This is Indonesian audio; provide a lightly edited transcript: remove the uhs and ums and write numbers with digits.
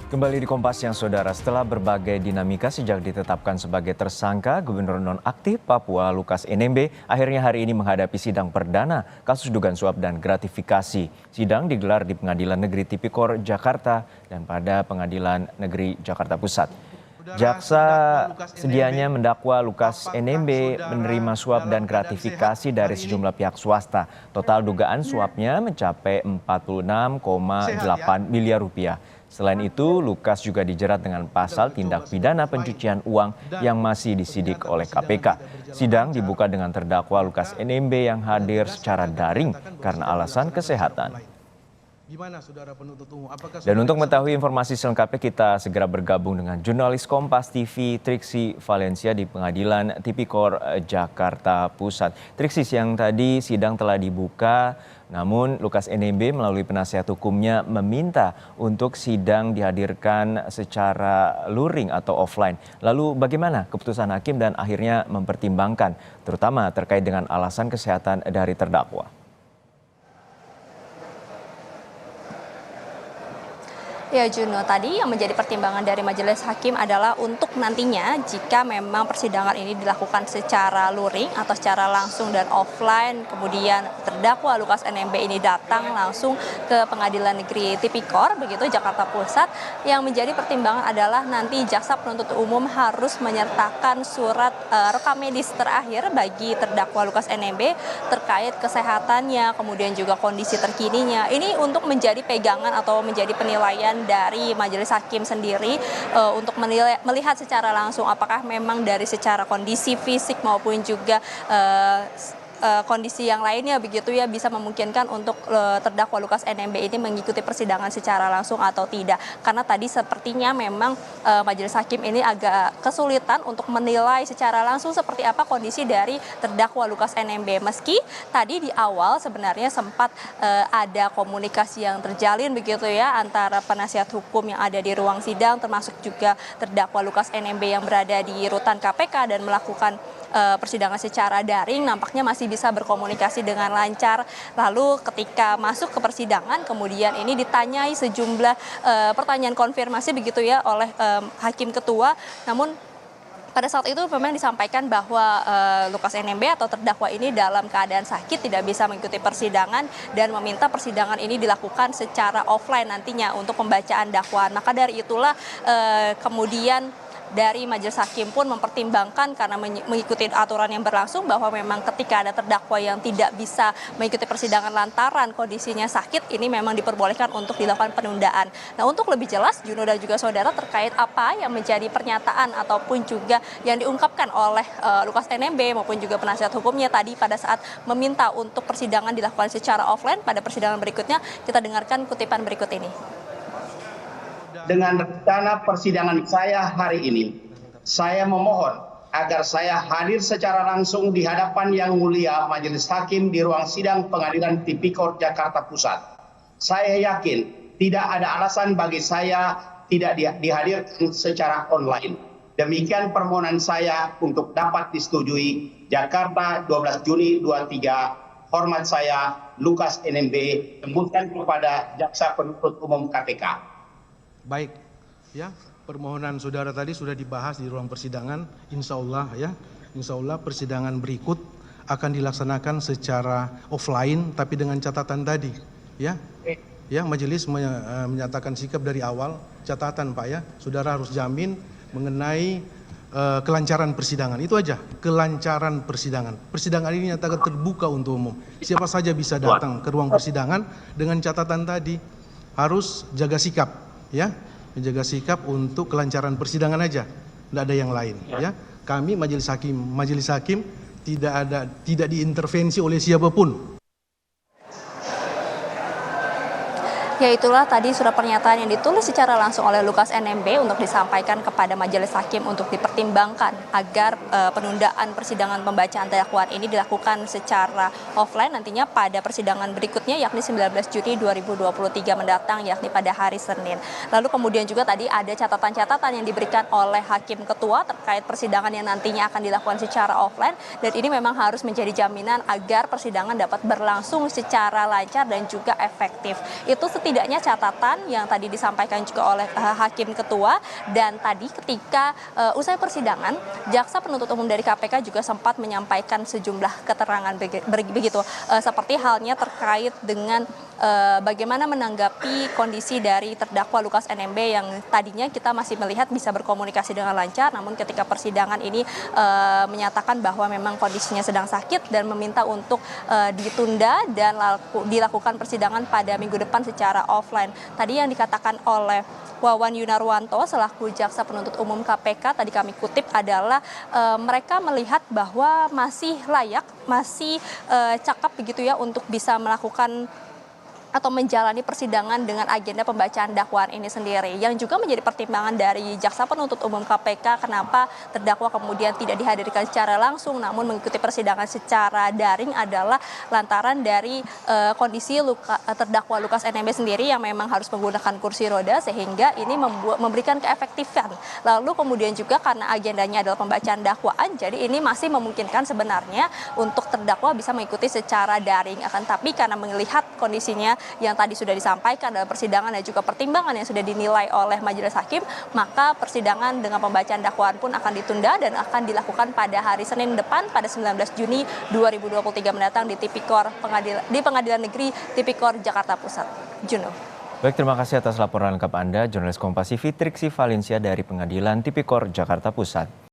Kembali di Kompas yang saudara, setelah berbagai dinamika sejak ditetapkan sebagai tersangka, Gubernur nonaktif Papua Lukas NMB akhirnya hari ini menghadapi sidang perdana kasus dugaan suap dan gratifikasi. Sidang digelar di Pengadilan Negeri Tipikor Jakarta dan pada Pengadilan Negeri Jakarta Pusat. Jaksa sedianya mendakwa Lukas NMB menerima suap dan gratifikasi dari sejumlah pihak swasta. Total dugaan suapnya mencapai 46,8 miliar rupiah. Selain itu, Lukas juga dijerat dengan pasal tindak pidana pencucian uang yang masih disidik oleh KPK. Sidang dibuka dengan terdakwa Lukas NMB yang hadir secara daring karena alasan kesehatan. Dan untuk mengetahui informasi selengkapnya, kita segera bergabung dengan jurnalis Kompas TV Triksi Valencia di Pengadilan Tipikor Jakarta Pusat. Triksi, siang tadi sidang telah dibuka, namun Lukas NMB melalui penasihat hukumnya meminta untuk sidang dihadirkan secara luring atau offline. Lalu bagaimana keputusan hakim dan akhirnya mempertimbangkan, terutama terkait dengan alasan kesehatan dari terdakwa? Ya Juno, tadi yang menjadi pertimbangan dari majelis hakim adalah untuk nantinya jika memang persidangan ini dilakukan secara luring atau secara langsung dan offline, kemudian terdakwa Lukas NMB ini datang langsung ke Pengadilan Negeri Tipikor, begitu Jakarta Pusat, yang menjadi pertimbangan adalah nanti jaksa penuntut umum harus menyertakan surat rekam medis terakhir bagi terdakwa Lukas NMB terkait kesehatannya, kemudian juga kondisi terkininya. Ini untuk menjadi pegangan atau menjadi penilaian dari majelis hakim sendiri untuk melihat secara langsung apakah memang dari secara kondisi fisik maupun juga kondisi yang lainnya begitu ya bisa memungkinkan untuk terdakwa Lukas NMB ini mengikuti persidangan secara langsung atau tidak. Karena tadi sepertinya memang majelis hakim ini agak kesulitan untuk menilai secara langsung seperti apa kondisi dari terdakwa Lukas NMB. Meski tadi di awal sebenarnya sempat ada komunikasi yang terjalin begitu ya antara penasihat hukum yang ada di ruang sidang termasuk juga terdakwa Lukas NMB yang berada di rutan KPK dan melakukan persidangan secara daring, nampaknya masih bisa berkomunikasi dengan lancar. Lalu ketika masuk ke persidangan kemudian ini ditanyai sejumlah pertanyaan konfirmasi begitu ya oleh hakim ketua, namun pada saat itu memang disampaikan bahwa Lukas NMB atau terdakwa ini dalam keadaan sakit tidak bisa mengikuti persidangan dan meminta persidangan ini dilakukan secara offline nantinya untuk pembacaan dakwaan. Maka dari itulah kemudian dari majelis hakim pun mempertimbangkan karena mengikuti aturan yang berlangsung bahwa memang ketika ada terdakwa yang tidak bisa mengikuti persidangan lantaran kondisinya sakit, ini memang diperbolehkan untuk dilakukan penundaan. Nah, untuk lebih jelas Juno dan juga saudara terkait apa yang menjadi pernyataan ataupun juga yang diungkapkan oleh Lukas NMB maupun juga penasihat hukumnya tadi pada saat meminta untuk persidangan dilakukan secara offline pada persidangan berikutnya, kita dengarkan kutipan berikut ini. Dengan rencana persidangan saya hari ini, saya memohon agar saya hadir secara langsung di hadapan Yang Mulia Majelis Hakim di ruang sidang Pengadilan Tipikor Jakarta Pusat. Saya yakin tidak ada alasan bagi saya tidak dihadirkan secara online. Demikian permohonan saya untuk dapat disetujui. Jakarta 12 Juni 23. Hormat saya, Lukas NMB, tembuskan kepada Jaksa Penuntut Umum KPK. Baik, ya permohonan saudara tadi sudah dibahas di ruang persidangan. Insya Allah persidangan berikut akan dilaksanakan secara offline, tapi dengan catatan tadi, ya majelis menyatakan sikap dari awal. Catatan Pak ya, saudara harus jamin mengenai kelancaran persidangan. Itu aja, kelancaran persidangan. Persidangan ini nyatakan terbuka untuk umum. Siapa saja bisa datang ke ruang persidangan dengan catatan tadi harus jaga sikap. Ya, menjaga sikap untuk kelancaran persidangan aja, tidak ada yang lain. Ya, kami majelis hakim tidak diintervensi oleh siapapun. Ya itulah tadi surat pernyataan yang ditulis secara langsung oleh Lukas NMB untuk disampaikan kepada majelis hakim untuk dipertimbangkan agar penundaan persidangan pembacaan dakwaan ini dilakukan secara offline nantinya pada persidangan berikutnya yakni 19 Juni 2023 mendatang yakni pada hari Senin. Lalu kemudian juga tadi ada catatan-catatan yang diberikan oleh hakim ketua terkait persidangan yang nantinya akan dilakukan secara offline dan ini memang harus menjadi jaminan agar persidangan dapat berlangsung secara lancar dan juga efektif. Itu setidaknya catatan yang tadi disampaikan juga oleh Hakim Ketua, dan tadi ketika usai persidangan, Jaksa Penuntut Umum dari KPK juga sempat menyampaikan sejumlah keterangan begitu, seperti halnya terkait dengan bagaimana menanggapi kondisi dari terdakwa Lukas NMB yang tadinya kita masih melihat bisa berkomunikasi dengan lancar, namun ketika persidangan ini menyatakan bahwa memang kondisinya sedang sakit dan meminta untuk ditunda dan dilakukan persidangan pada minggu depan secara offline. Tadi yang dikatakan oleh Wawan Yunarwanto selaku Jaksa Penuntut Umum KPK, tadi kami kutip adalah mereka melihat bahwa masih layak, masih cakap begitu ya untuk bisa melakukan atau menjalani persidangan dengan agenda pembacaan dakwaan ini sendiri, yang juga menjadi pertimbangan dari Jaksa Penuntut Umum KPK kenapa terdakwa kemudian tidak dihadirkan secara langsung namun mengikuti persidangan secara daring adalah lantaran dari kondisi terdakwa Lukas NMB sendiri yang memang harus menggunakan kursi roda, sehingga ini memberikan keefektifan. Lalu kemudian juga karena agendanya adalah pembacaan dakwaan, jadi ini masih memungkinkan sebenarnya untuk terdakwa bisa mengikuti secara daring. Akan tapi karena melihat kondisinya yang tadi sudah disampaikan dalam persidangan dan juga pertimbangan yang sudah dinilai oleh majelis hakim, maka persidangan dengan pembacaan dakwaan pun akan ditunda dan akan dilakukan pada hari Senin depan pada 19 Juni 2023 mendatang di Pengadilan Negeri Tipikor Jakarta Pusat. Juno. Baik, terima kasih atas laporan lengkap Anda, jurnalis Kompas TV Triksi Valencia dari Pengadilan Tipikor Jakarta Pusat.